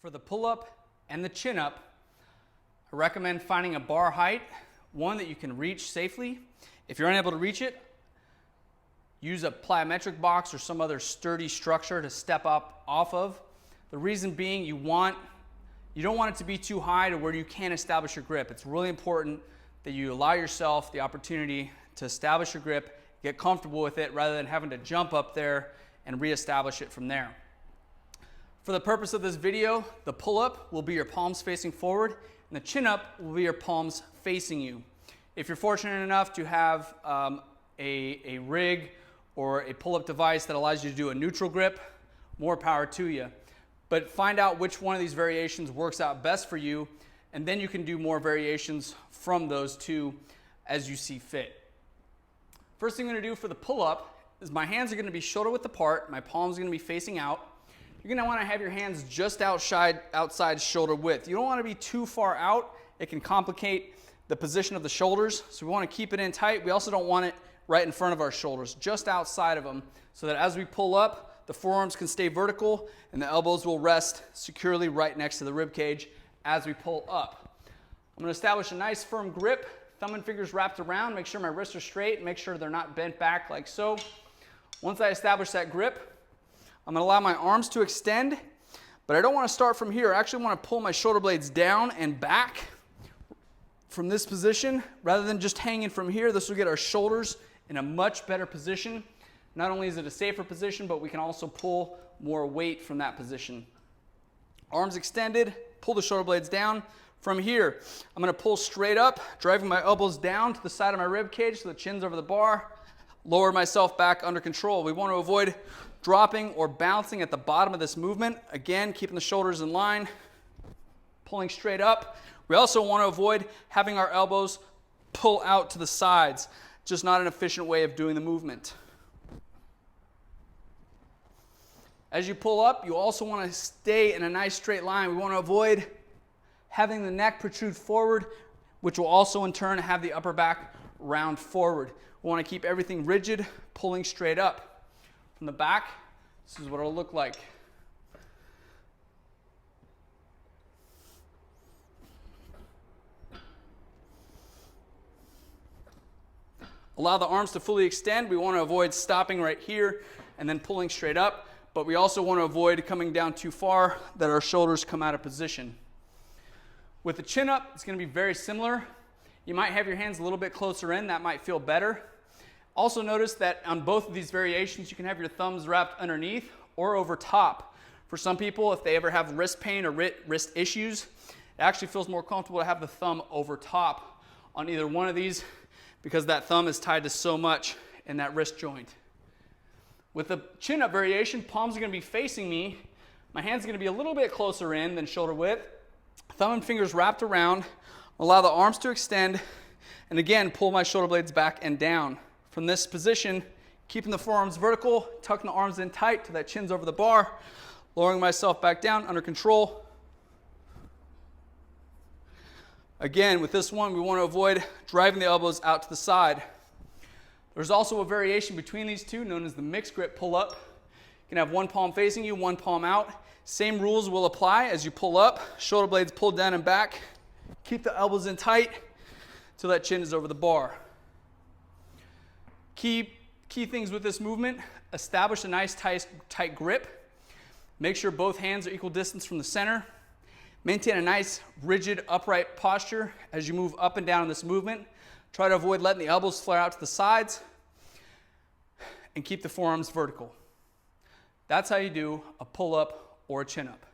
For the pull-up and the chin-up, I recommend finding a bar height, one that you can reach safely. If you're unable to reach it, use a plyometric box or some other sturdy structure to step up off of. The reason being you don't want it to be too high to where you can't establish your grip. It's really important that you allow yourself the opportunity to establish your grip, get comfortable with it, rather than having to jump up there and reestablish it from there. For the purpose of this video, the pull-up will be your palms facing forward, and the chin-up will be your palms facing you. If you're fortunate enough to have a rig or a pull-up device that allows you to do a neutral grip, more power to you. But find out which one of these variations works out best for you, and then you can do more variations from those two as you see fit. First thing I'm going to do for the pull-up is my hands are going to be shoulder width apart, my palms are going to be facing out. You're going to want to have your hands just outside shoulder width. You don't want to be too far out. It can complicate the position of the shoulders, so we want to keep it in tight. We also don't want it right in front of our shoulders, just outside of them, so that as we pull up, the forearms can stay vertical and the elbows will rest securely right next to the rib cage as we pull up. I'm going to establish a nice firm grip, thumb and fingers wrapped around, make sure my wrists are straight, make sure they're not bent back like so. Once I establish that grip, I'm going to allow my arms to extend, but I don't want to start from here. I actually want to pull my shoulder blades down and back from this position rather than just hanging from here. This will get our shoulders in a much better position. Not only is it a safer position, but we can also pull more weight from that position. Arms extended, pull the shoulder blades down. From here, I'm going to pull straight up, driving my elbows down to the side of my rib cage so the chin's over the bar. Lower myself back under control. We want to avoid dropping or bouncing at the bottom of this movement. Again, keeping the shoulders in line, pulling straight up. We also want to avoid having our elbows pull out to the sides. Just not an efficient way of doing the movement. As you pull up, you also want to stay in a nice straight line. We want to avoid having the neck protrude forward, which will also in turn have the upper back round forward. We want to keep everything rigid, pulling straight up. From the back, this is what it'll look like. Allow the arms to fully extend. We want to avoid stopping right here and then pulling straight up, but we also want to avoid coming down too far that our shoulders come out of position. With the chin up, it's going to be very similar. You might have your hands a little bit closer in. That might feel better. Also notice that on both of these variations, you can have your thumbs wrapped underneath or over top. For some people, if they ever have wrist pain or wrist issues, it actually feels more comfortable to have the thumb over top on either one of these because that thumb is tied to so much in that wrist joint. With the chin-up variation, palms are going to be facing me. My hands are going to be a little bit closer in than shoulder width. Thumb and fingers wrapped around. Allow the arms to extend, and again, pull my shoulder blades back and down. From this position, keeping the forearms vertical, tucking the arms in tight till that chin's over the bar, lowering myself back down under control. Again, with this one, we want to avoid driving the elbows out to the side. There's also a variation between these two known as the mixed grip pull-up. You can have one palm facing you, one palm out. Same rules will apply as you pull up. Shoulder blades pulled down and back. Keep the elbows in tight till that chin is over the bar. Key things with this movement: establish a nice tight grip. Make sure both hands are equal distance from the center. Maintain a nice rigid upright posture as you move up and down in this movement. Try to avoid letting the elbows flare out to the sides and keep the forearms vertical. That's how you do a pull-up or a chin-up.